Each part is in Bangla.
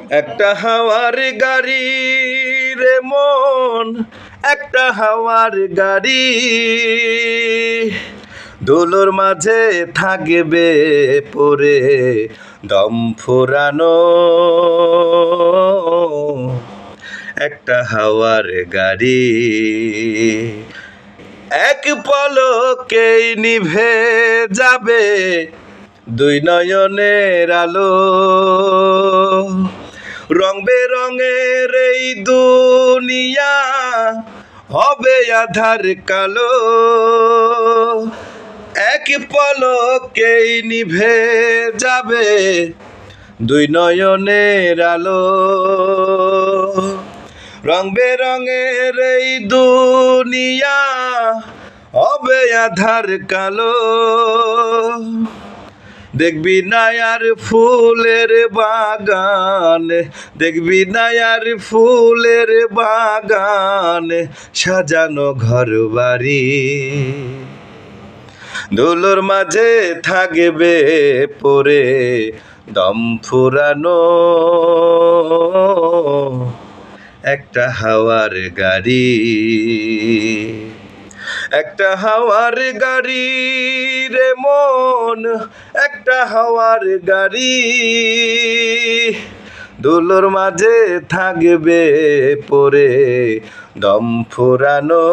একটা হাওয়ার গাড়ি রে মন, একটা হাওয়ার গাড়ি, দোলর মাঝে থাকবে পরে দম ফুরানো। একটা হাওয়ার গাড়ি এক পলকেই নিভে যাবে দুই নয়নের আলো। রং বেরঙের এই দুনিয়া হবে আধার কালো, এক পলকেই নিভে যাবে দুই নয়নের আলো। রং বেরঙের এই দুনিয়া হবে আধার কালো। দেখবি না আর ফুলের বাগান, দেখবি না আর ফুলের বাগান, সাজানো ঘর বাড়ি, ধুলোর মাঝে থাকবে পরে দম ফুরানো। একটা হাওয়ার গাড়ি, একটা হাওয়ার গাড়ি রে মন, একটা হাওয়ার গাড়ি, ধুলোর মাঝে থাকবে পরে দম ফুরানো।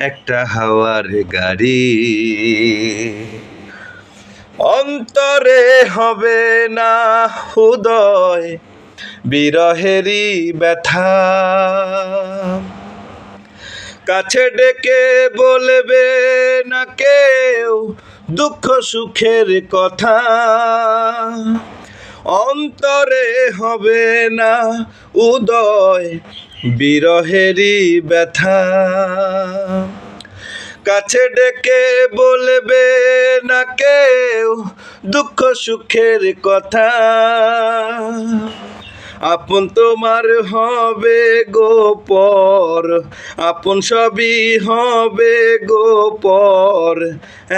একটা হাওয়ার গাড়ি অন্তরে হবে না উদয় বিরহেরই ব্যথা, কাছে ডেকে বলবে না কেউ দুঃখ সুখের কথা। অন্তরে হবে না উদয় বিরহেরই ব্যথা, কাছে ডেকে বলবে না কেউ দুঃখ সুখের কথা। আপন তোমার হবে গো পর, আপন সবই হবে গো পর,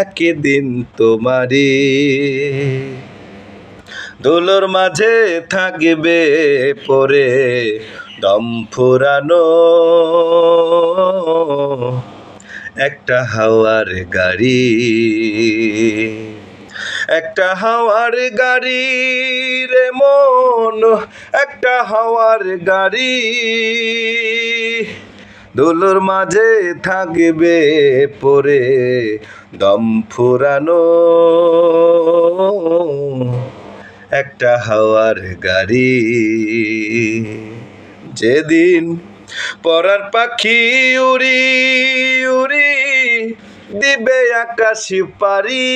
একদিন তোমারই ধুলোর মাঝে থাকবে পরে দম ফুরানো। একটা হাওয়ার গাড়ি, একটা হাওয়ার গাড়ি রে মন, একটা হাওয়ার গাড়ি, ধুলোর মাঝে থাকবে পরে দম ফুরানো। একটা হাওয়ার গাড়ি যেদিন পরার পাখি উড়ি উড়ি দিবে আকাশ পারি।